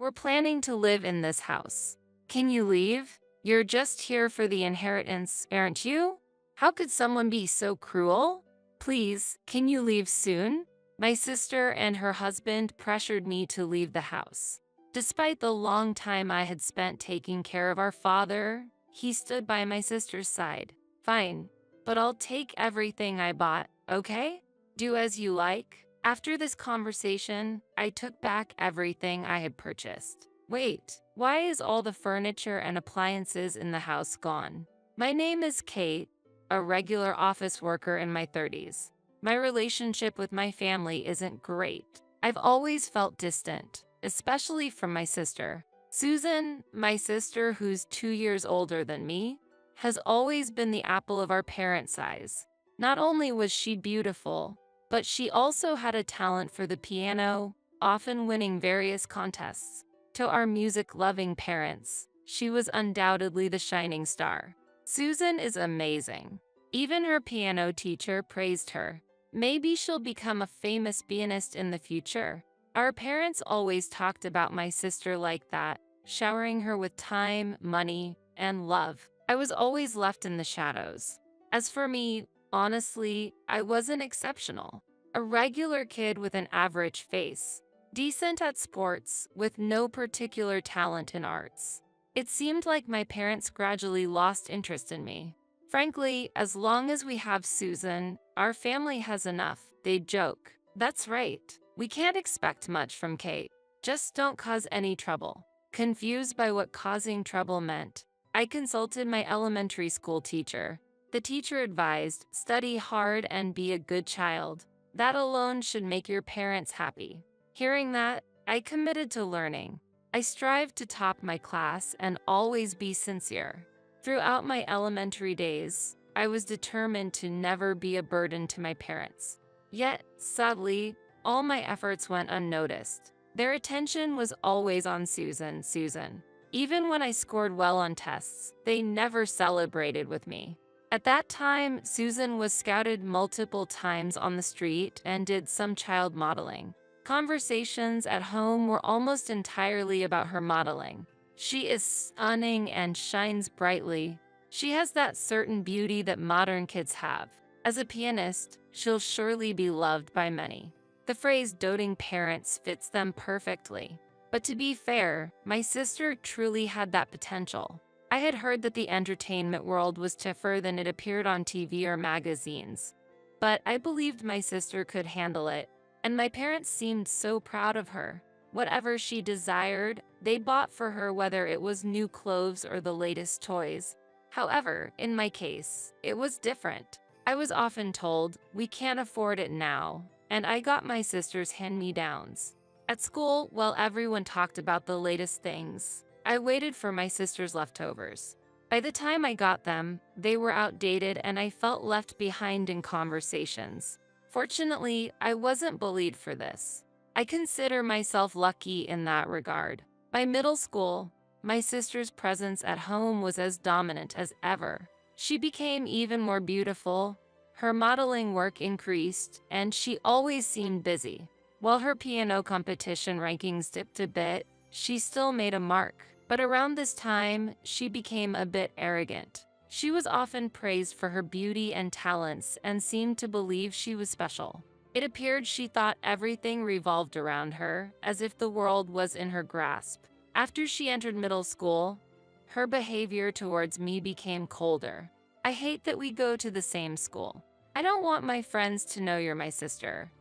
We're planning to live in this house. Can you leave? You're just here for the inheritance, aren't you? How could someone be so cruel? Please, can you leave soon? My sister and her husband pressured me to leave the house. Despite the long time I had spent taking care of our father, he stood by my sister's side. Fine, but I'll take everything I bought, okay? Do as you like. After this conversation, I took back everything I had purchased. Wait, why is all the furniture and appliances in the house gone? My name is Kate, a regular office worker in my 30s. My relationship with my family isn't great. I've always felt distant, especially from my sister. Susan, my sister who's 2 years older than me, has always been the apple of our parents' eyes. Not only was she beautiful, but she also had a talent for the piano, often winning various contests. To our music-loving parents, she was undoubtedly the shining star. Susan is amazing. Even her piano teacher praised her. Maybe she'll become a famous pianist in the future. Our parents always talked about my sister like that, showering her with time, money, and love. I was always left in the shadows. As for me, honestly, I wasn't exceptional. A regular kid with an average face. Decent at sports, with no particular talent in arts. It seemed like my parents gradually lost interest in me. Frankly, as long as we have Susan, our family has enough, they'd joke. That's right. We can't expect much from Kate. Just don't cause any trouble. Confused by what causing trouble meant, I consulted my elementary school teacher. The teacher advised, study hard and be a good child. That alone should make your parents happy. Hearing that, I committed to learning. I strived to top my class and always be sincere. Throughout my elementary days, I was determined to never be a burden to my parents. Yet, sadly, all my efforts went unnoticed. Their attention was always on Susan. Even when I scored well on tests, they never celebrated with me. At that time, Susan was scouted multiple times on the street and did some child modeling. Conversations at home were almost entirely about her modeling. She is stunning and shines brightly. She has that certain beauty that modern kids have. As a pianist, she'll surely be loved by many. The phrase doting parents fits them perfectly. But to be fair, my sister truly had that potential. I had heard that the entertainment world was tougher than it appeared on TV or magazines. But I believed my sister could handle it, and my parents seemed so proud of her. Whatever she desired, they bought for her, whether it was new clothes or the latest toys. However, in my case, it was different. I was often told, "We can't afford it now," and I got my sister's hand-me-downs. At school, while everyone talked about the latest things, I waited for my sister's leftovers. By the time I got them, they were outdated and I felt left behind in conversations. Fortunately, I wasn't bullied for this. I consider myself lucky in that regard. By middle school, my sister's presence at home was as dominant as ever. She became even more beautiful, her modeling work increased, and she always seemed busy. While her piano competition rankings dipped a bit, she still made a mark. But around this time, she became a bit arrogant. She was often praised for her beauty and talents and seemed to believe she was special. It appeared she thought everything revolved around her, as if the world was in her grasp. After she entered middle school, her behavior towards me became colder. "I hate that we go to the same school. I don't want my friends to know you're my sister,"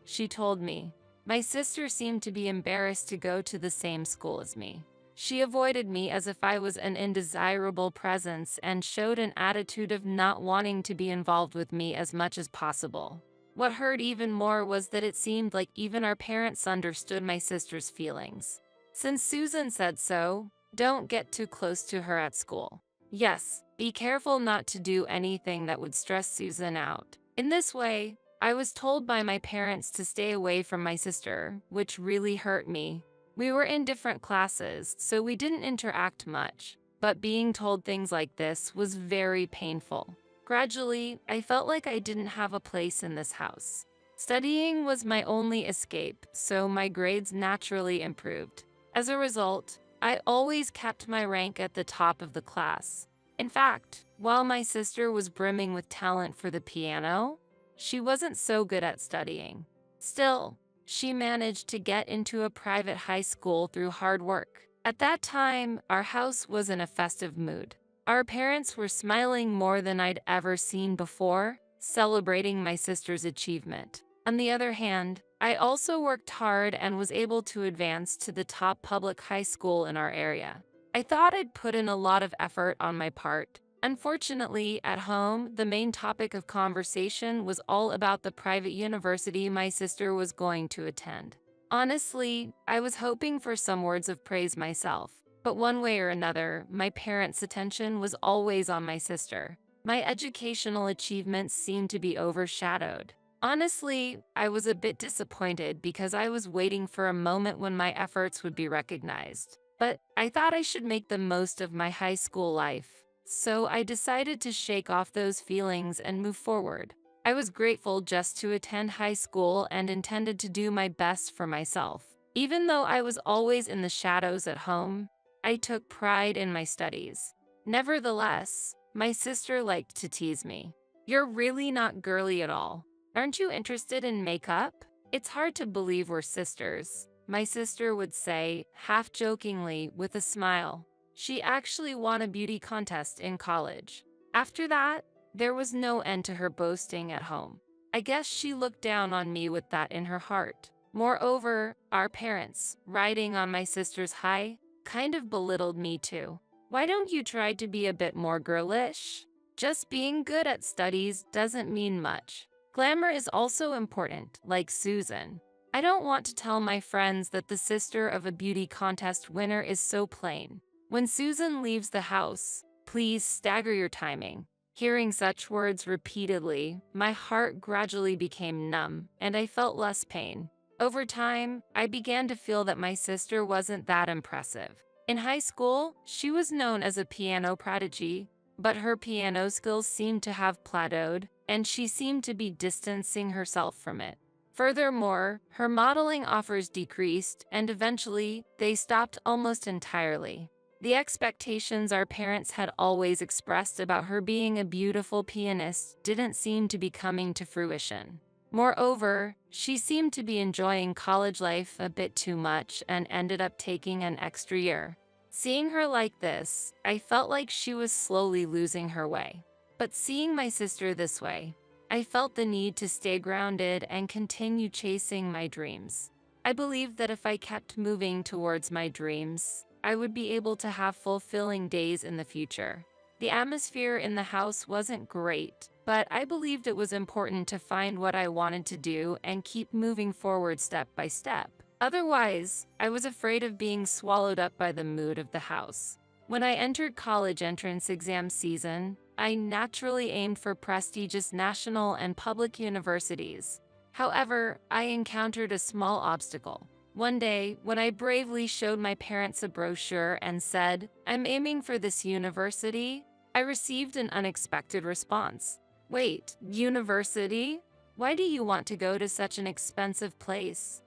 she told me. My sister seemed to be embarrassed to go to the same school as me. She avoided me as if I was an undesirable presence and showed an attitude of not wanting to be involved with me as much as possible. What hurt even more was that it seemed like even our parents understood my sister's feelings. Since Susan said so, don't get too close to her at school. Yes, be careful not to do anything that would stress Susan out. In this way, I was told by my parents to stay away from my sister, which really hurt me. We were in different classes, so we didn't interact much, but being told things like this was very painful. Gradually, I felt like I didn't have a place in this house. Studying was my only escape, so my grades naturally improved. As a result, I always kept my rank at the top of the class. In fact, while my sister was brimming with talent for the piano, she wasn't so good at studying. Still, she managed to get into a private high school through hard work. At that time, our house was in a festive mood. Our parents were smiling more than I'd ever seen before, celebrating my sister's achievement. On the other hand, I also worked hard and was able to advance to the top public high school in our area. I thought I'd put in a lot of effort on my part. Unfortunately, at home, the main topic of conversation was all about the private university my sister was going to attend. Honestly, I was hoping for some words of praise myself, but one way or another, my parents' attention was always on my sister. My educational achievements seemed to be overshadowed. Honestly, I was a bit disappointed because I was waiting for a moment when my efforts would be recognized. But I thought I should make the most of my high school life. So I decided to shake off those feelings and move forward. I was grateful just to attend high school and intended to do my best for myself. Even though I was always in the shadows at home, I took pride in my studies. Nevertheless, my sister liked to tease me. "You're really not girly at all. Aren't you interested in makeup? It's hard to believe we're sisters," my sister would say, half jokingly with a smile. She actually won a beauty contest in college. After that, there was no end to her boasting at home. I guess she looked down on me with that in her heart. Moreover, our parents, riding on my sister's high, kind of belittled me too. "Why don't you try to be a bit more girlish? Just being good at studies doesn't mean much. Glamour is also important, like Susan. I don't want to tell my friends that the sister of a beauty contest winner is so plain. When Susan leaves the house, please stagger your timing." Hearing such words repeatedly, my heart gradually became numb, and I felt less pain. Over time, I began to feel that my sister wasn't that impressive. In high school, she was known as a piano prodigy, but her piano skills seemed to have plateaued, and she seemed to be distancing herself from it. Furthermore, her modeling offers decreased, and eventually, they stopped almost entirely. The expectations our parents had always expressed about her being a beautiful pianist didn't seem to be coming to fruition. Moreover, she seemed to be enjoying college life a bit too much and ended up taking an extra year. Seeing her like this, I felt like she was slowly losing her way. But seeing my sister this way, I felt the need to stay grounded and continue chasing my dreams. I believed that if I kept moving towards my dreams, I would be able to have fulfilling days in the future. The atmosphere in the house wasn't great, but I believed it was important to find what I wanted to do and keep moving forward step by step. Otherwise, I was afraid of being swallowed up by the mood of the house. When I entered college entrance exam season, I naturally aimed for prestigious national and public universities. However, I encountered a small obstacle. One day, when I bravely showed my parents a brochure and said, "I'm aiming for this university," I received an unexpected response. "Wait, university? Why do you want to go to such an expensive place?"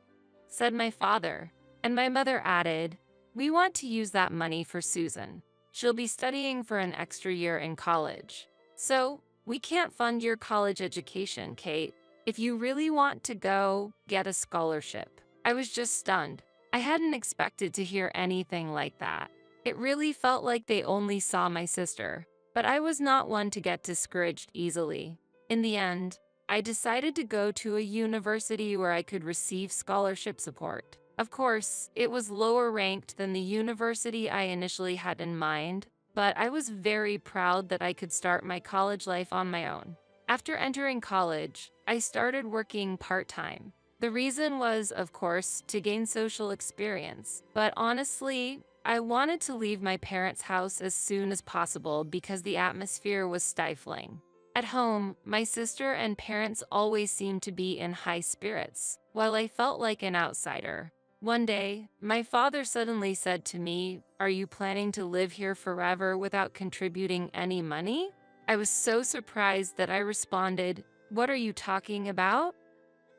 said my father. And my mother added, "We want to use that money for Susan. She'll be studying for an extra year in college. So, we can't fund your college education, Kate. If you really want to go, get a scholarship." I was just stunned. I hadn't expected to hear anything like that. It really felt like they only saw my sister. But I was not one to get discouraged easily. In the end, I decided to go to a university where I could receive scholarship support. Of course, it was lower ranked than the university I initially had in mind, but I was very proud that I could start my college life on my own. After entering college, I started working part-time. The reason was, of course, to gain social experience, but honestly, I wanted to leave my parents' house as soon as possible because the atmosphere was stifling. At home, my sister and parents always seemed to be in high spirits, while I felt like an outsider. One day, my father suddenly said to me, "Are you planning to live here forever without contributing any money?" I was so surprised that I responded, "What are you talking about?"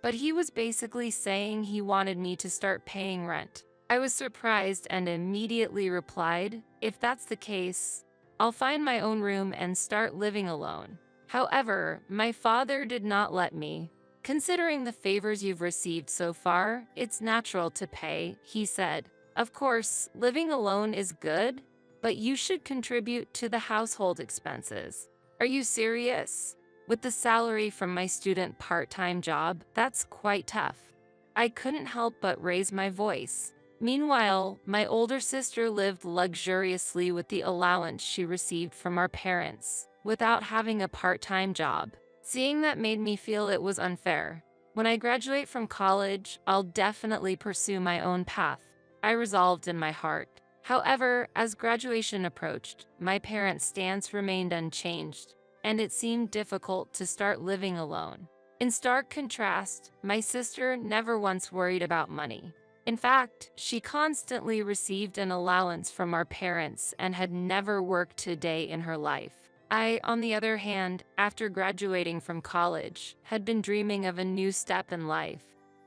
But he was basically saying he wanted me to start paying rent. I was surprised and immediately replied, "If that's the case, I'll find my own room and start living alone." However, my father did not let me. "Considering the favors you've received so far, it's natural to pay," he said. "Of course, living alone is good, but you should contribute to the household expenses." "Are you serious? With the salary from my student part-time job, that's quite tough." I couldn't help but raise my voice. Meanwhile, my older sister lived luxuriously with the allowance she received from our parents, without having a part-time job. Seeing that made me feel it was unfair. "When I graduate from college, I'll definitely pursue my own path," I resolved in my heart. However, as graduation approached, my parents' stance remained unchanged, and it seemed difficult to start living alone. In stark contrast, my sister never once worried about money. In fact, she constantly received an allowance from our parents and had never worked a day in her life. I, on the other hand, after graduating from college, had been dreaming of a new step in life,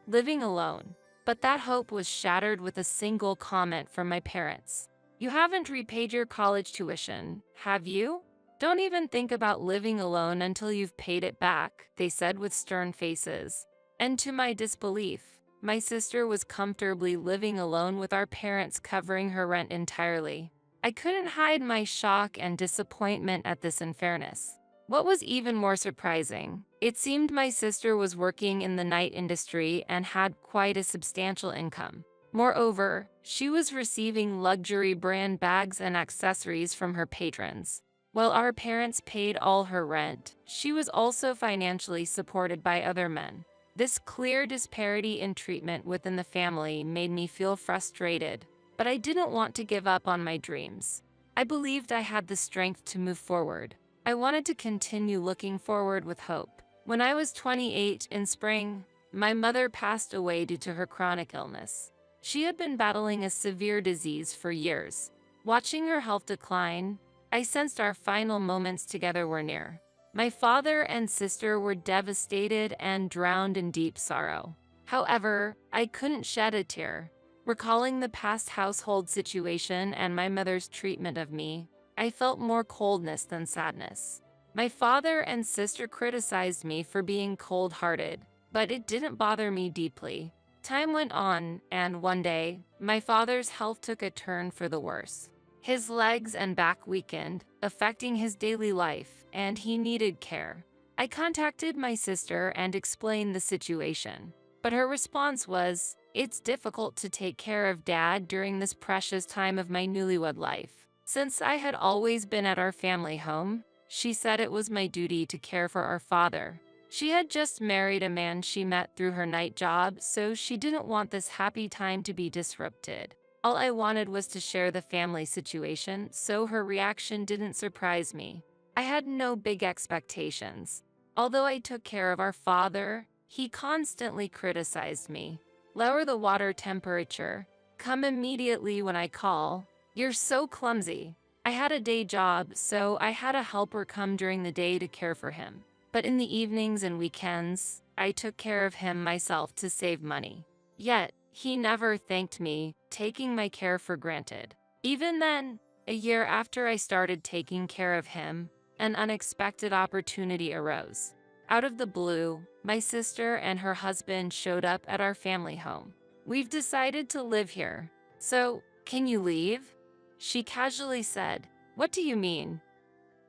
living alone. But that hope was shattered with a single comment from my parents. "You haven't repaid your college tuition, have you? Don't even think about living alone until you've paid it back," they said with stern faces. And to my disbelief, my sister was comfortably living alone with our parents covering her rent entirely. I couldn't hide my shock and disappointment at this unfairness. What was even more surprising, it seemed my sister was working in the night industry and had quite a substantial income. Moreover, she was receiving luxury brand bags and accessories from her patrons. While our parents paid all her rent, she was also financially supported by other men. This clear disparity in treatment within the family made me feel frustrated, but I didn't want to give up on my dreams. I believed I had the strength to move forward. I wanted to continue looking forward with hope. When I was 28 in spring, my mother passed away due to her chronic illness. She had been battling a severe disease for years. Watching her health decline, I sensed our final moments together were near. My father and sister were devastated and drowned in deep sorrow. However, I couldn't shed a tear. Recalling the past household situation and my mother's treatment of me, I felt more coldness than sadness. My father and sister criticized me for being cold-hearted, but it didn't bother me deeply. Time went on, and one day, my father's health took a turn for the worse. His legs and back weakened, affecting his daily life, and he needed care. I contacted my sister and explained the situation, but her response was, "It's difficult to take care of Dad during this precious time of my newlywed life." Since I had always been at our family home, she said it was my duty to care for our father. She had just married a man she met through her night job, so she didn't want this happy time to be disrupted. All I wanted was to share the family situation, so her reaction didn't surprise me. I had no big expectations. Although I took care of our father, he constantly criticized me. "Lower the water temperature. Come immediately when I call. You're so clumsy." I had a day job, so I had a helper come during the day to care for him. But in the evenings and weekends, I took care of him myself to save money. Yet, he never thanked me, taking my care for granted. Even then, a year after I started taking care of him, an unexpected opportunity arose. Out of the blue, my sister and her husband showed up at our family home. "We've decided to live here, so can you leave?" she casually said. "What do you mean?"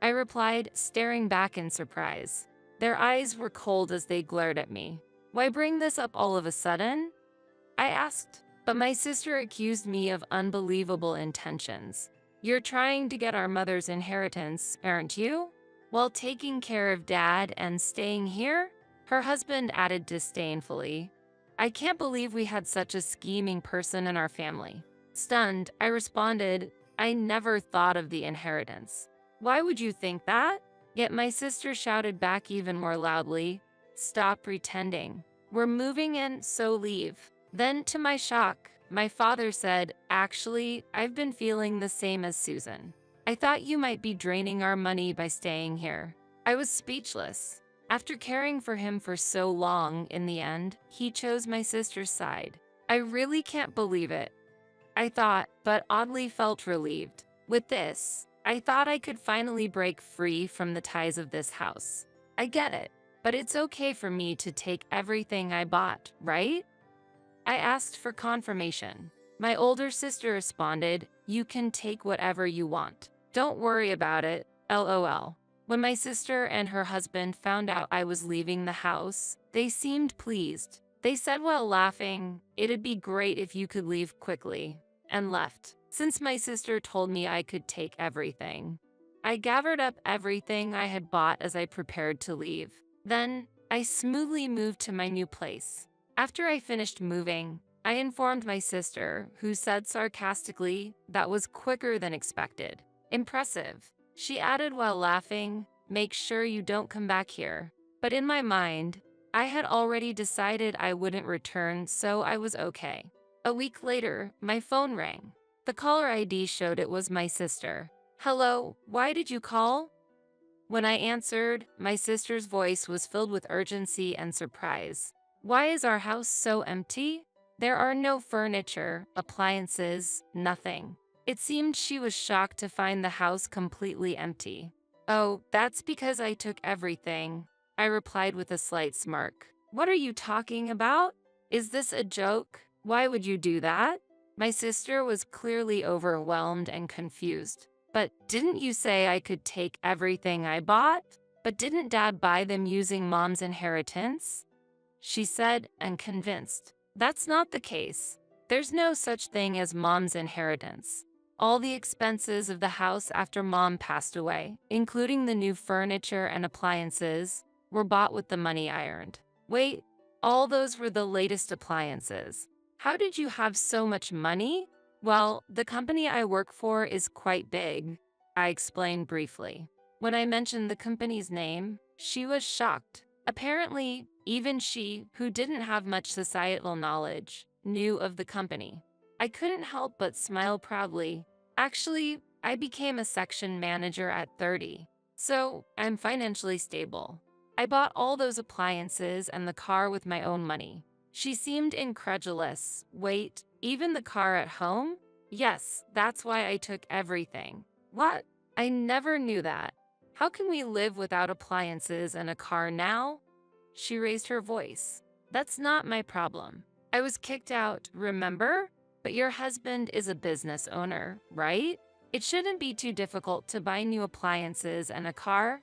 I replied, staring back in surprise. Their eyes were cold as they glared at me. "Why bring this up all of a sudden?" I asked, but my sister accused me of unbelievable intentions. "You're trying to get our mother's inheritance, aren't you? While taking care of Dad and staying here?" Her husband added disdainfully. "I can't believe we had such a scheming person in our family." Stunned, I responded, "I never thought of the inheritance." "Why would you think that?" Yet my sister shouted back even more loudly, "Stop pretending. We're moving in, so leave." Then, to my shock, my father said, "Actually, I've been feeling the same as Susan. I thought you might be draining our money by staying here." I was speechless. After caring for him for so long, in the end, he chose my sister's side. I really can't believe it. I thought, but oddly felt relieved. With this, I thought I could finally break free from the ties of this house. I get it, but it's okay for me to take everything I bought, right? I asked for confirmation. My older sister responded, "You can take whatever you want. Don't worry about it, lol." When my sister and her husband found out I was leaving the house, they seemed pleased. They said while laughing, "It'd be great if you could leave quickly," and left. Since my sister told me I could take everything, I gathered up everything I had bought as I prepared to leave. Then, I smoothly moved to my new place. After I finished moving, I informed my sister, who said sarcastically, "That was quicker than expected." "Impressive," she added while laughing, "make sure you don't come back here." But in my mind, I had already decided I wouldn't return, so I was okay. A week later, my phone rang. The caller ID showed it was my sister. "Hello, why did you call?" When I answered, my sister's voice was filled with urgency and surprise. "Why is our house so empty? There are no furniture, appliances, nothing." It seemed she was shocked to find the house completely empty. "Oh, that's because I took everything," I replied with a slight smirk. "What are you talking about? Is this a joke? Why would you do that?" My sister was clearly overwhelmed and confused. "But didn't you say I could take everything I bought? But didn't Dad buy them using Mom's inheritance?" she said, and convinced. "That's not the case. There's no such thing as Mom's inheritance. All the expenses of the house after Mom passed away, including the new furniture and appliances, were bought with the money I earned." "Wait, all those were the latest appliances. How did you have so much money?" "Well, the company I work for is quite big," I explained briefly. When I mentioned the company's name, she was shocked. Apparently, even she, who didn't have much societal knowledge, knew of the company. I couldn't help but smile proudly. "Actually, I became a section manager at 30, so I'm financially stable. I bought all those appliances and the car with my own money." She seemed incredulous. "Wait, even the car at home?" "Yes, that's why I took everything." "What? I never knew that. How can we live without appliances and a car now?" She raised her voice. "That's not my problem. I was kicked out, remember? But your husband is a business owner, right? It shouldn't be too difficult to buy new appliances and a car,"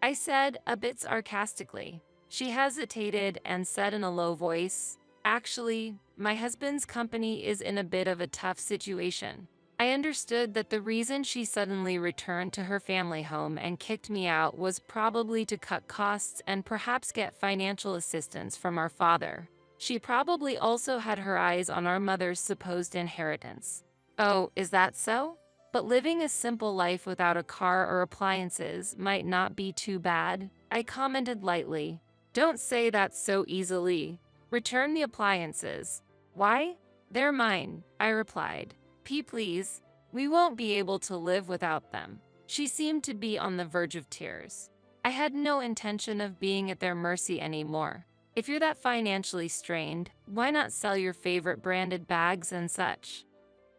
I said, a bit sarcastically. She hesitated and said in a low voice, "Actually, my husband's company is in a bit of a tough situation." I understood that the reason she suddenly returned to her family home and kicked me out was probably to cut costs and perhaps get financial assistance from our father. She probably also had her eyes on our mother's supposed inheritance. "Oh, is that so? But living a simple life without a car or appliances might not be too bad," I commented lightly. "Don't say that so easily. Return the appliances." "Why? They're mine," I replied. Please, we won't be able to live without them." She seemed to be on the verge of tears. I had no intention of being at their mercy anymore. "If you're that financially strained, why not sell your favorite branded bags and such?"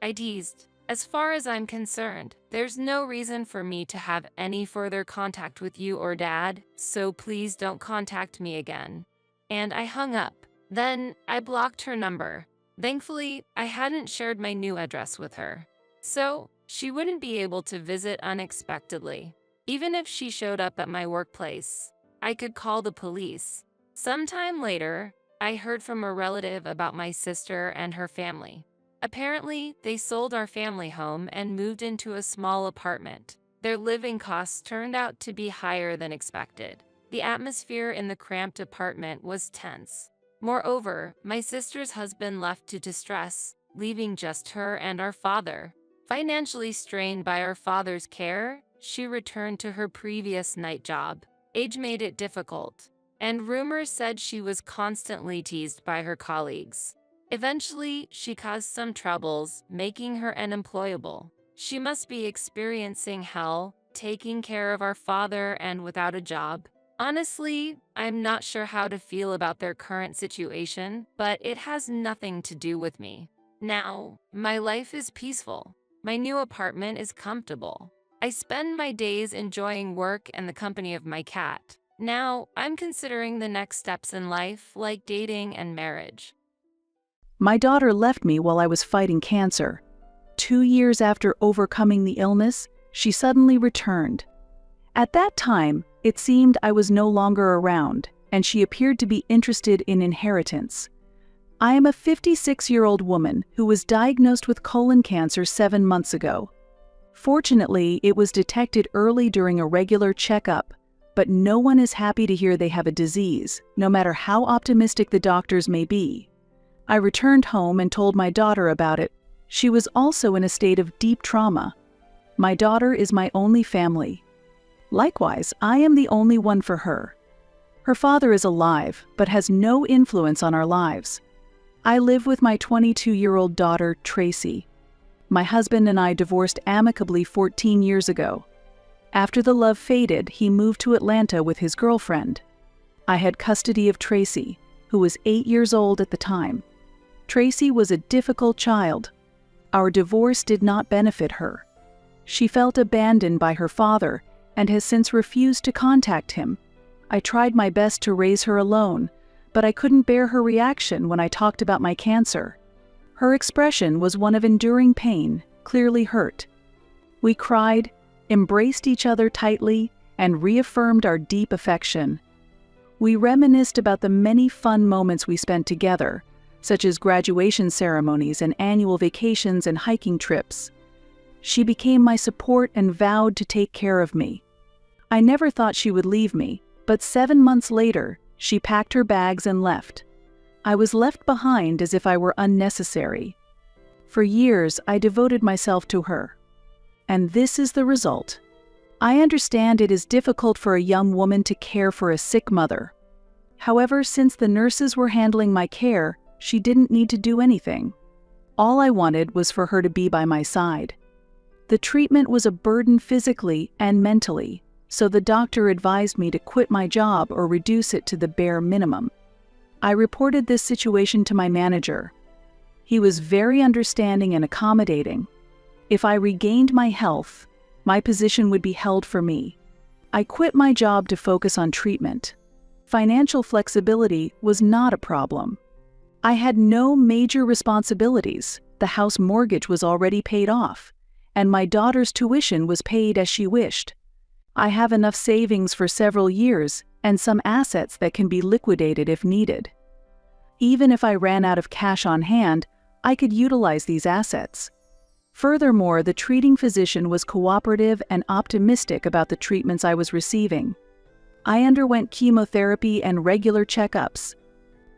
I teased. "As far as I'm concerned, there's no reason for me to have any further contact with you or Dad, so please don't contact me again." And I hung up. Then I blocked her number. Thankfully, I hadn't shared my new address with her, so she wouldn't be able to visit unexpectedly. Even if she showed up at my workplace, I could call the police. Sometime later, I heard from a relative about my sister and her family. Apparently, they sold our family home and moved into a small apartment. Their living costs turned out to be higher than expected. The atmosphere in the cramped apartment was tense. Moreover, my sister's husband left to distress, leaving just her and our father. Financially strained by our father's care, she returned to her previous night job. Age made it difficult, and rumors said she was constantly teased by her colleagues. Eventually, she caused some troubles, making her unemployable. She must be experiencing hell, taking care of our father and without a job. Honestly, I'm not sure how to feel about their current situation, but it has nothing to do with me. Now, my life is peaceful. My new apartment is comfortable. I spend my days enjoying work and the company of my cat. Now, I'm considering the next steps in life, like dating and marriage. My daughter left me while I was fighting cancer. 2 years after overcoming the illness, she suddenly returned. At that time, it seemed I was no longer around, and she appeared to be interested in inheritance. I am a 56-year-old woman who was diagnosed with colon cancer 7 months ago. Fortunately, it was detected early during a regular checkup, but no one is happy to hear they have a disease, no matter how optimistic the doctors may be. I returned home and told my daughter about it. She was also in a state of deep trauma. My daughter is my only family. Likewise, I am the only one for her. Her father is alive, but has no influence on our lives. I live with my 22-year-old daughter, Tracy. My husband and I divorced amicably 14 years ago. After the love faded, he moved to Atlanta with his girlfriend. I had custody of Tracy, who was 8 years old at the time. Tracy was a difficult child. Our divorce did not benefit her. She felt abandoned by her father and has since refused to contact him. I tried my best to raise her alone, but I couldn't bear her reaction when I talked about my cancer. Her expression was one of enduring pain, clearly hurt. We cried, embraced each other tightly, and reaffirmed our deep affection. We reminisced about the many fun moments we spent together, such as graduation ceremonies and annual vacations and hiking trips. She became my support and vowed to take care of me. I never thought she would leave me, but 7 months later, she packed her bags and left. I was left behind as if I were unnecessary. For years, I devoted myself to her. And this is the result. I understand it is difficult for a young woman to care for a sick mother. However, since the nurses were handling my care, she didn't need to do anything. All I wanted was for her to be by my side. The treatment was a burden physically and mentally, so the doctor advised me to quit my job or reduce it to the bare minimum. I reported this situation to my manager. He was very understanding and accommodating. If I regained my health, my position would be held for me. I quit my job to focus on treatment. Financial flexibility was not a problem. I had no major responsibilities. The house mortgage was already paid off, and my daughter's tuition was paid as she wished. I have enough savings for several years and some assets that can be liquidated if needed. Even if I ran out of cash on hand, I could utilize these assets. Furthermore, the treating physician was cooperative and optimistic about the treatments I was receiving. I underwent chemotherapy and regular checkups.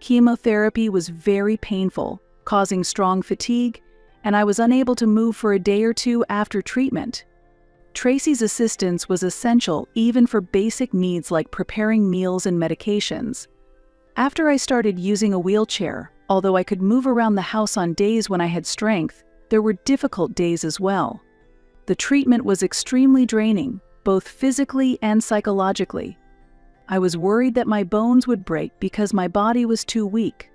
Chemotherapy was very painful, causing strong fatigue, and I was unable to move for a day or two after treatment. Tracy's assistance was essential even for basic needs like preparing meals and medications. After I started using a wheelchair, although I could move around the house on days when I had strength, there were difficult days as well. The treatment was extremely draining, both physically and psychologically. I was worried that my bones would break because my body was too weak.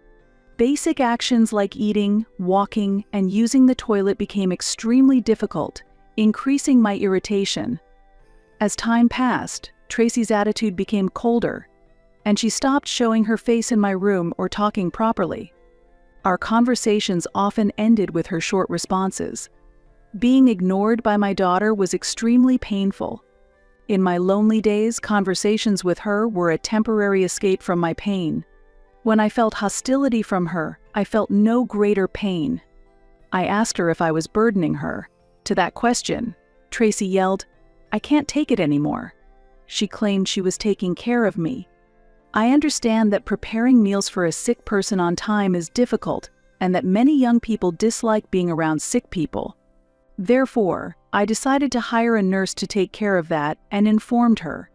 Basic actions like eating, walking, and using the toilet became extremely difficult, increasing my irritation. As time passed, Tracy's attitude became colder, and she stopped showing her face in my room or talking properly. Our conversations often ended with her short responses. Being ignored by my daughter was extremely painful. In my lonely days, conversations with her were a temporary escape from my pain. When I felt hostility from her, I felt no greater pain. I asked her if I was burdening her. To that question, Tracy yelled, "I can't take it anymore." She claimed she was taking care of me. I understand that preparing meals for a sick person on time is difficult and that many young people dislike being around sick people. Therefore, I decided to hire a nurse to take care of that and informed her.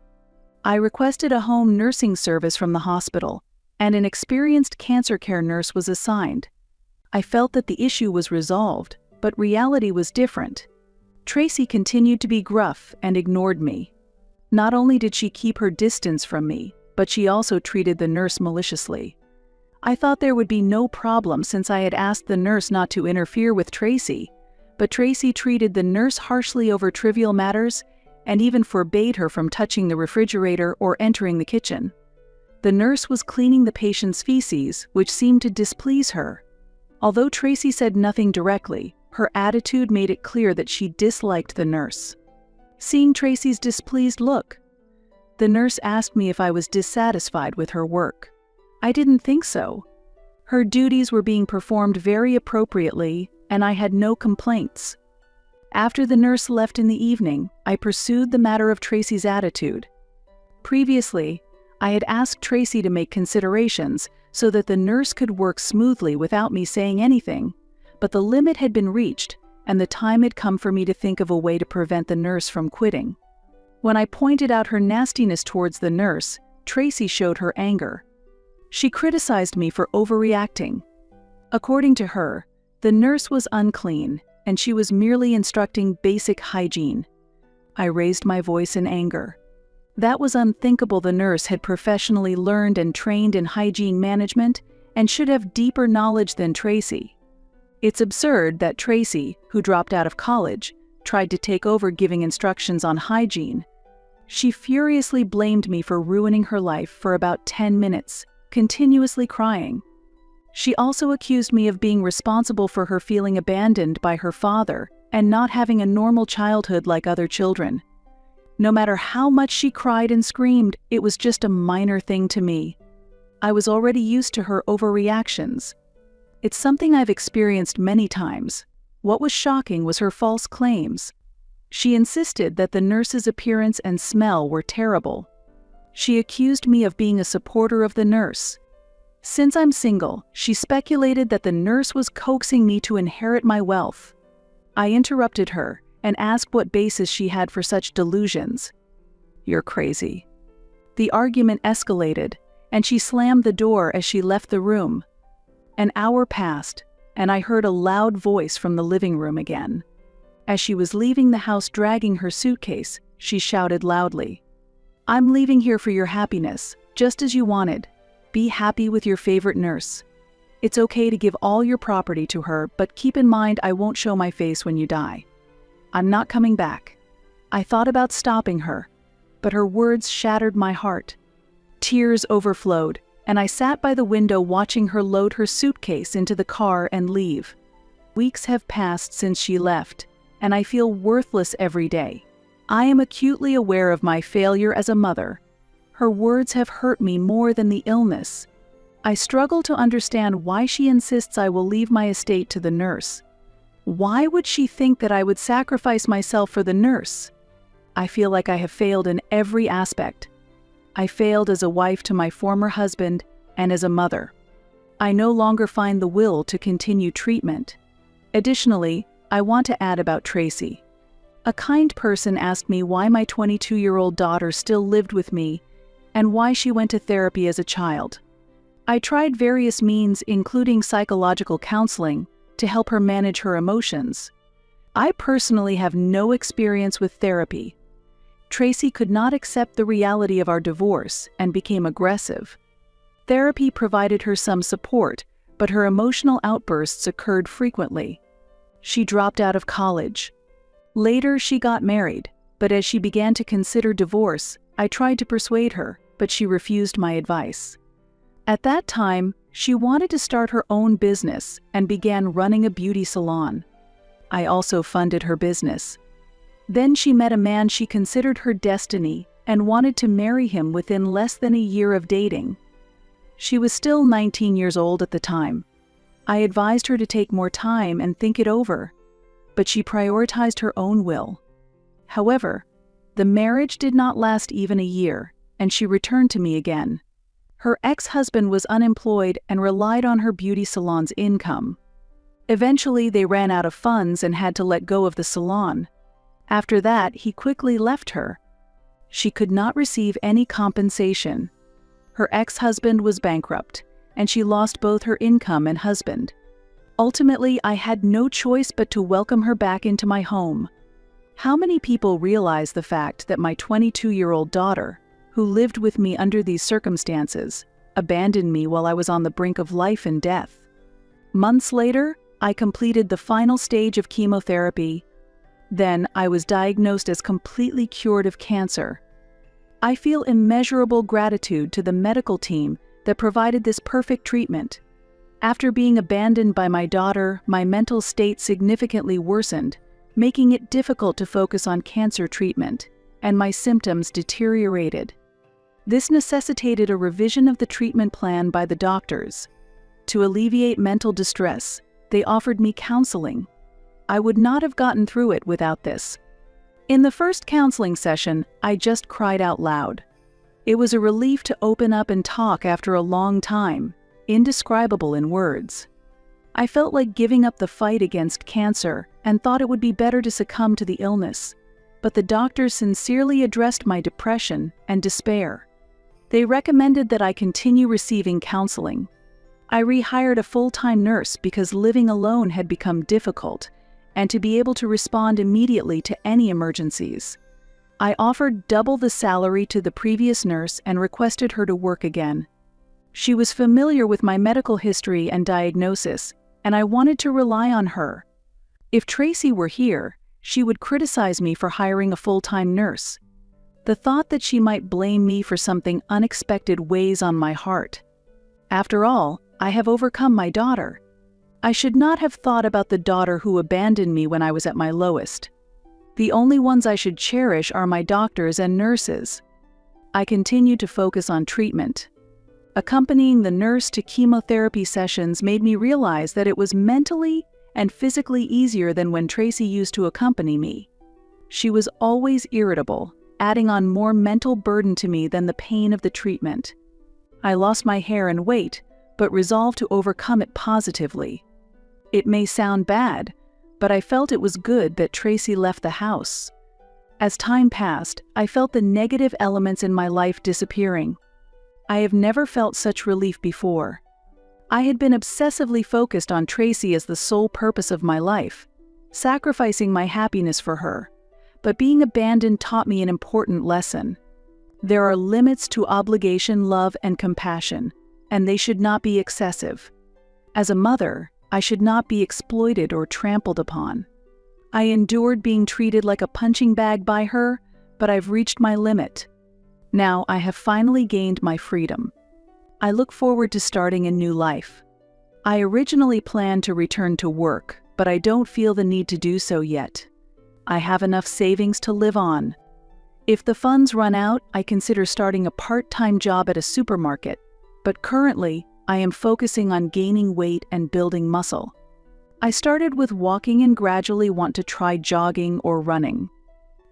I requested a home nursing service from the hospital, and an experienced cancer care nurse was assigned. I felt that the issue was resolved, but reality was different. Tracy continued to be gruff and ignored me. Not only did she keep her distance from me, but she also treated the nurse maliciously. I thought there would be no problem since I had asked the nurse not to interfere with Tracy, but Tracy treated the nurse harshly over trivial matters and even forbade her from touching the refrigerator or entering the kitchen. The nurse was cleaning the patient's feces, which seemed to displease her. Although Tracy said nothing directly, her attitude made it clear that she disliked the nurse. Seeing Tracy's displeased look, the nurse asked me if I was dissatisfied with her work. I didn't think so. Her duties were being performed very appropriately, and I had no complaints. After the nurse left in the evening, I pursued the matter of Tracy's attitude. Previously, I had asked Tracy to make considerations so that the nurse could work smoothly without me saying anything, but the limit had been reached, and the time had come for me to think of a way to prevent the nurse from quitting. When I pointed out her nastiness towards the nurse, Tracy showed her anger. She criticized me for overreacting. According to her, the nurse was unclean, and she was merely instructing basic hygiene. I raised my voice in anger. That was unthinkable. The nurse had professionally learned and trained in hygiene management and should have deeper knowledge than Tracy. It's absurd that Tracy, who dropped out of college, tried to take over giving instructions on hygiene. She furiously blamed me for ruining her life for about 10 minutes, continuously crying. She also accused me of being responsible for her feeling abandoned by her father and not having a normal childhood like other children. No matter how much she cried and screamed, it was just a minor thing to me. I was already used to her overreactions. It's something I've experienced many times. What was shocking was her false claims. She insisted that the nurse's appearance and smell were terrible. She accused me of being a supporter of the nurse. Since I'm single, she speculated that the nurse was coaxing me to inherit my wealth. I interrupted her and asked what basis she had for such delusions. "You're crazy." The argument escalated, and she slammed the door as she left the room. An hour passed, and I heard a loud voice from the living room again. As she was leaving the house dragging her suitcase, she shouted loudly, "I'm leaving here for your happiness, just as you wanted. Be happy with your favorite nurse. It's okay to give all your property to her, but keep in mind I won't show my face when you die. I'm not coming back." I thought about stopping her, but her words shattered my heart. Tears overflowed, and I sat by the window watching her load her suitcase into the car and leave. Weeks have passed since she left, and I feel worthless every day. I am acutely aware of my failure as a mother. Her words have hurt me more than the illness. I struggle to understand why she insists I will leave my estate to the nurse. Why would she think that I would sacrifice myself for the nurse? I feel like I have failed in every aspect. I failed as a wife to my former husband and as a mother. I no longer find the will to continue treatment. Additionally, I want to add about Tracy. A kind person asked me why my 22-year-old daughter still lived with me and why she went to therapy as a child. I tried various means, including psychological counseling, to help her manage her emotions. I personally have no experience with therapy. Tracy could not accept the reality of our divorce and became aggressive. Therapy provided her some support, but her emotional outbursts occurred frequently. She dropped out of college. Later, she got married, but as she began to consider divorce, I tried to persuade her, but she refused my advice. At that time, she wanted to start her own business and began running a beauty salon. I also funded her business. Then she met a man she considered her destiny and wanted to marry him within less than a year of dating. She was still 19 years old at the time. I advised her to take more time and think it over, but she prioritized her own will. However, the marriage did not last even a year, and she returned to me again. Her ex-husband was unemployed and relied on her beauty salon's income. Eventually, they ran out of funds and had to let go of the salon. After that, he quickly left her. She could not receive any compensation. Her ex-husband was bankrupt, and she lost both her income and husband. Ultimately, I had no choice but to welcome her back into my home. How many people realize the fact that my 22-year-old daughter, who lived with me under these circumstances, abandoned me while I was on the brink of life and death. Months later, I completed the final stage of chemotherapy. Then I was diagnosed as completely cured of cancer. I feel immeasurable gratitude to the medical team that provided this perfect treatment. After being abandoned by my daughter, my mental state significantly worsened, making it difficult to focus on cancer treatment, and my symptoms deteriorated. This necessitated a revision of the treatment plan by the doctors. To alleviate mental distress, they offered me counseling. I would not have gotten through it without this. In the first counseling session, I just cried out loud. It was a relief to open up and talk after a long time, indescribable in words. I felt like giving up the fight against cancer and thought it would be better to succumb to the illness, but the doctors sincerely addressed my depression and despair. They recommended that I continue receiving counseling. I rehired a full-time nurse because living alone had become difficult, and to be able to respond immediately to any emergencies. I offered double the salary to the previous nurse and requested her to work again. She was familiar with my medical history and diagnosis, and I wanted to rely on her. If Tracy were here, she would criticize me for hiring a full-time nurse. The thought that she might blame me for something unexpected weighs on my heart. After all, I have overcome my daughter. I should not have thought about the daughter who abandoned me when I was at my lowest. The only ones I should cherish are my doctors and nurses. I continued to focus on treatment. Accompanying the nurse to chemotherapy sessions made me realize that it was mentally and physically easier than when Tracy used to accompany me. She was always irritable, adding on more mental burden to me than the pain of the treatment. I lost my hair and weight, but resolved to overcome it positively. It may sound bad, but I felt it was good that Tracy left the house. As time passed, I felt the negative elements in my life disappearing. I have never felt such relief before. I had been obsessively focused on Tracy as the sole purpose of my life, sacrificing my happiness for her. But being abandoned taught me an important lesson. There are limits to obligation, love, and compassion, and they should not be excessive. As a mother, I should not be exploited or trampled upon. I endured being treated like a punching bag by her, but I've reached my limit. Now I have finally gained my freedom. I look forward to starting a new life. I originally planned to return to work, but I don't feel the need to do so yet. I have enough savings to live on. If the funds run out, I consider starting a part-time job at a supermarket, but currently, I am focusing on gaining weight and building muscle. I started with walking and gradually want to try jogging or running.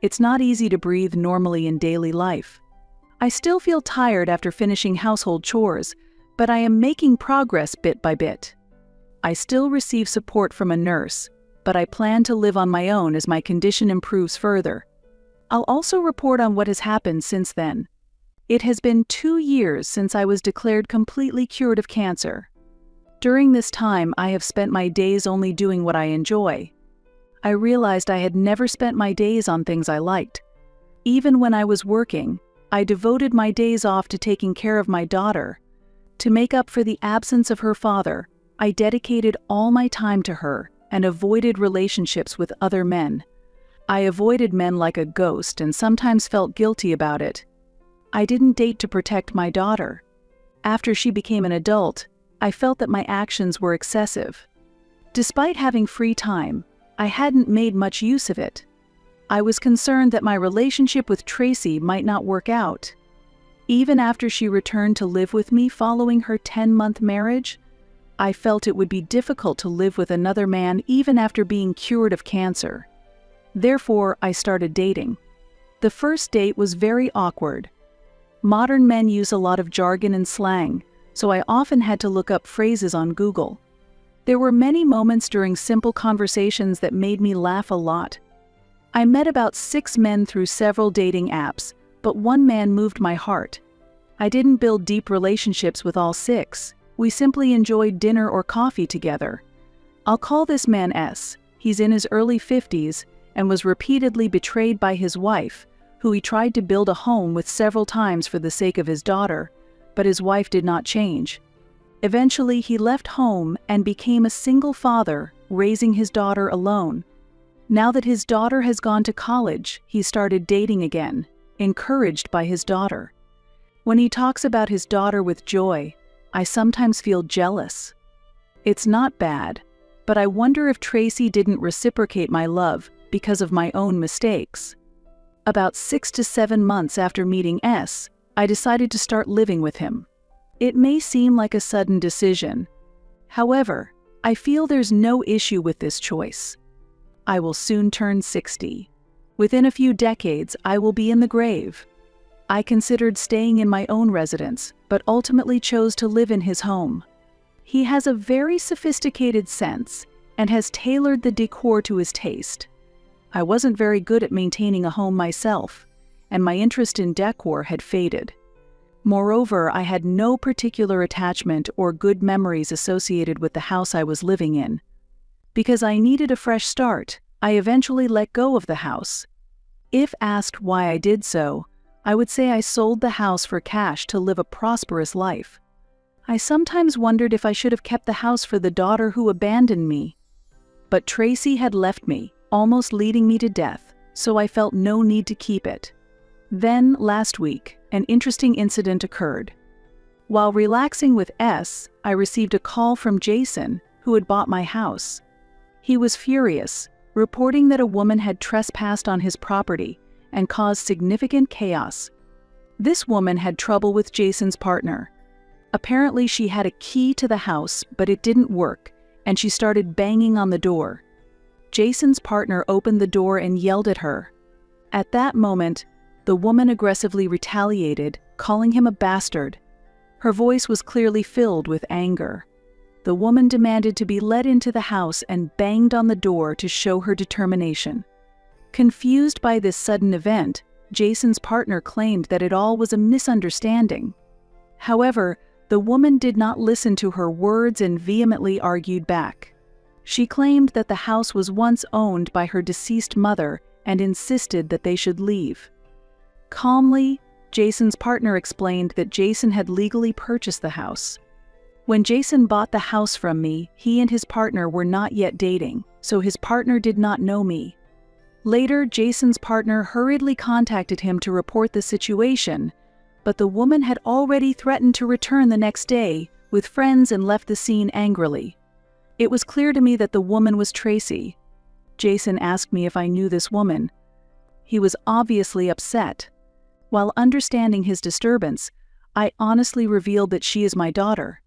It's not easy to breathe normally in daily life. I still feel tired after finishing household chores, but I am making progress bit by bit. I still receive support from a nurse, but I plan to live on my own as my condition improves further. I'll also report on what has happened since then. It has been 2 years since I was declared completely cured of cancer. During this time, I have spent my days only doing what I enjoy. I realized I had never spent my days on things I liked. Even when I was working, I devoted my days off to taking care of my daughter. To make up for the absence of her father, I dedicated all my time to her and avoided relationships with other men. I avoided men like a ghost and sometimes felt guilty about it. I didn't date to protect my daughter. After she became an adult, I felt that my actions were excessive. Despite having free time, I hadn't made much use of it. I was concerned that my relationship with Tracy might not work out. Even after she returned to live with me following her 10-month marriage, I felt it would be difficult to live with another man even after being cured of cancer. Therefore, I started dating. The first date was very awkward. Modern men use a lot of jargon and slang, so I often had to look up phrases on Google. There were many moments during simple conversations that made me laugh a lot. I met about 6 men through several dating apps, but one man moved my heart. I didn't build deep relationships with all 6. We simply enjoyed dinner or coffee together. I'll call this man S. He's in his early 50s and was repeatedly betrayed by his wife, who he tried to build a home with several times for the sake of his daughter, but his wife did not change. Eventually, he left home and became a single father, raising his daughter alone. Now that his daughter has gone to college, he started dating again, encouraged by his daughter. When he talks about his daughter with joy, I sometimes feel jealous. It's not bad, but I wonder if Tracy didn't reciprocate my love because of my own mistakes. About 6 to 7 months after meeting S, I decided to start living with him. It may seem like a sudden decision. However, I feel there's no issue with this choice. I will soon turn 60. Within a few decades, I will be in the grave. I considered staying in my own residence, but ultimately chose to live in his home. He has a very sophisticated sense and has tailored the decor to his taste. I wasn't very good at maintaining a home myself, and my interest in decor had faded. Moreover, I had no particular attachment or good memories associated with the house I was living in. Because I needed a fresh start, I eventually let go of the house. If asked why I did so, I would say I sold the house for cash to live a prosperous life. I sometimes wondered if I should have kept the house for the daughter who abandoned me. But Tracy had left me, almost leading me to death, so I felt no need to keep it. Then, last week, an interesting incident occurred. While relaxing with S, I received a call from Jason, who had bought my house. He was furious, reporting that a woman had trespassed on his property and caused significant chaos. This woman had trouble with Jason's partner. Apparently, she had a key to the house, but it didn't work, and she started banging on the door. Jason's partner opened the door and yelled at her. At that moment, the woman aggressively retaliated, calling him a bastard. Her voice was clearly filled with anger. The woman demanded to be let into the house and banged on the door to show her determination. Confused by this sudden event, Jason's partner claimed that it all was a misunderstanding. However, the woman did not listen to her words and vehemently argued back. She claimed that the house was once owned by her deceased mother and insisted that they should leave. Calmly, Jason's partner explained that Jason had legally purchased the house. When Jason bought the house from me, he and his partner were not yet dating, so his partner did not know me. Later, Jason's partner hurriedly contacted him to report the situation, but the woman had already threatened to return the next day with friends and left the scene angrily. It was clear to me that the woman was Tracy. Jason asked me if I knew this woman. He was obviously upset. While understanding his disturbance, I honestly revealed that she is my daughter.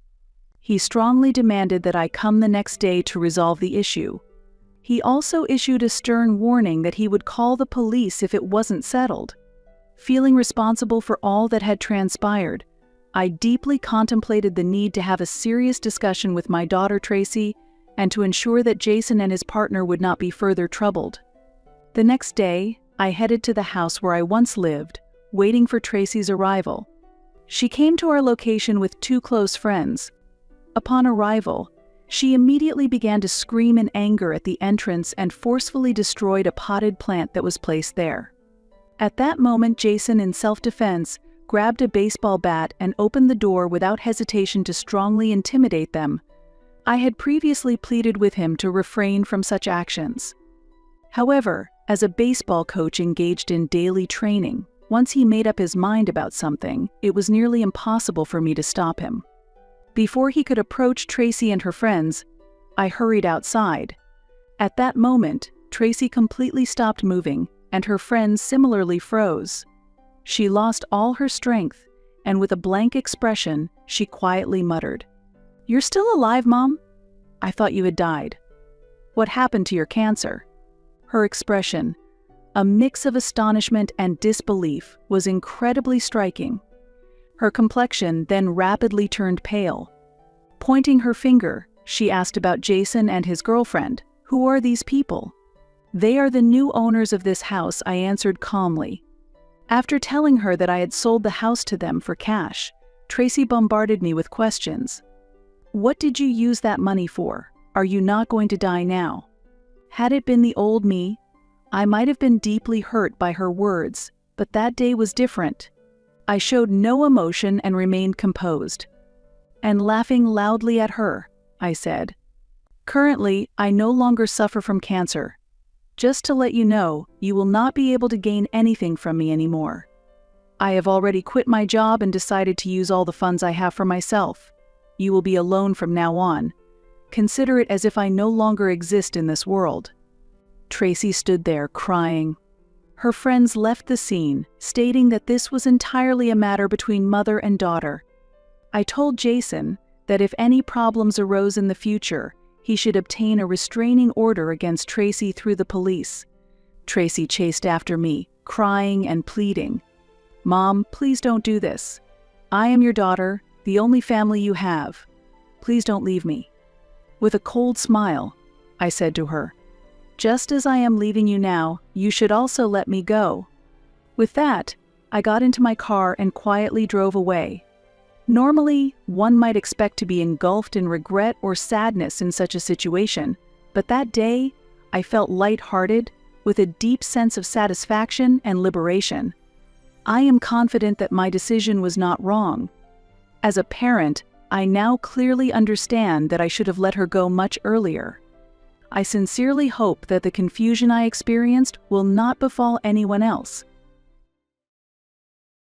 He strongly demanded that I come the next day to resolve the issue. He also issued a stern warning that he would call the police if it wasn't settled. Feeling responsible for all that had transpired, I deeply contemplated the need to have a serious discussion with my daughter Tracy and to ensure that Jason and his partner would not be further troubled. The next day, I headed to the house where I once lived, waiting for Tracy's arrival. She came to our location with 2 close friends. Upon arrival, she immediately began to scream in anger at the entrance and forcefully destroyed a potted plant that was placed there. At that moment, Jason, in self-defense, grabbed a baseball bat and opened the door without hesitation to strongly intimidate them. I had previously pleaded with him to refrain from such actions. However, as a baseball coach engaged in daily training, once he made up his mind about something, it was nearly impossible for me to stop him. Before he could approach Tracy and her friends, I hurried outside. At that moment, Tracy completely stopped moving, and her friends similarly froze. She lost all her strength, and with a blank expression, she quietly muttered, "You're still alive, Mom? I thought you had died. What happened to your cancer?" Her expression, a mix of astonishment and disbelief, was incredibly striking. Her complexion then rapidly turned pale. Pointing her finger, she asked about Jason and his girlfriend. "Who are these people?" "They are the new owners of this house," I answered calmly. After telling her that I had sold the house to them for cash, Tracy bombarded me with questions. "What did you use that money for? Are you not going to die now?" Had it been the old me, I might have been deeply hurt by her words, but that day was different. I showed no emotion and remained composed. And laughing loudly at her, I said, "Currently, I no longer suffer from cancer. Just to let you know, you will not be able to gain anything from me anymore. I have already quit my job and decided to use all the funds I have for myself. You will be alone from now on. Consider it as if I no longer exist in this world." Tracy stood there crying. Her friends left the scene, stating that this was entirely a matter between mother and daughter. I told Jason that if any problems arose in the future, he should obtain a restraining order against Tracy through the police. Tracy chased after me, crying and pleading, "Mom, please don't do this. I am your daughter, the only family you have. Please don't leave me." With a cold smile, I said to her, "Just as I am leaving you now, you should also let me go." With that, I got into my car and quietly drove away. Normally, one might expect to be engulfed in regret or sadness in such a situation, but that day, I felt light-hearted, with a deep sense of satisfaction and liberation. I am confident that my decision was not wrong. As a parent, I now clearly understand that I should have let her go much earlier. I sincerely hope that the confusion I experienced will not befall anyone else.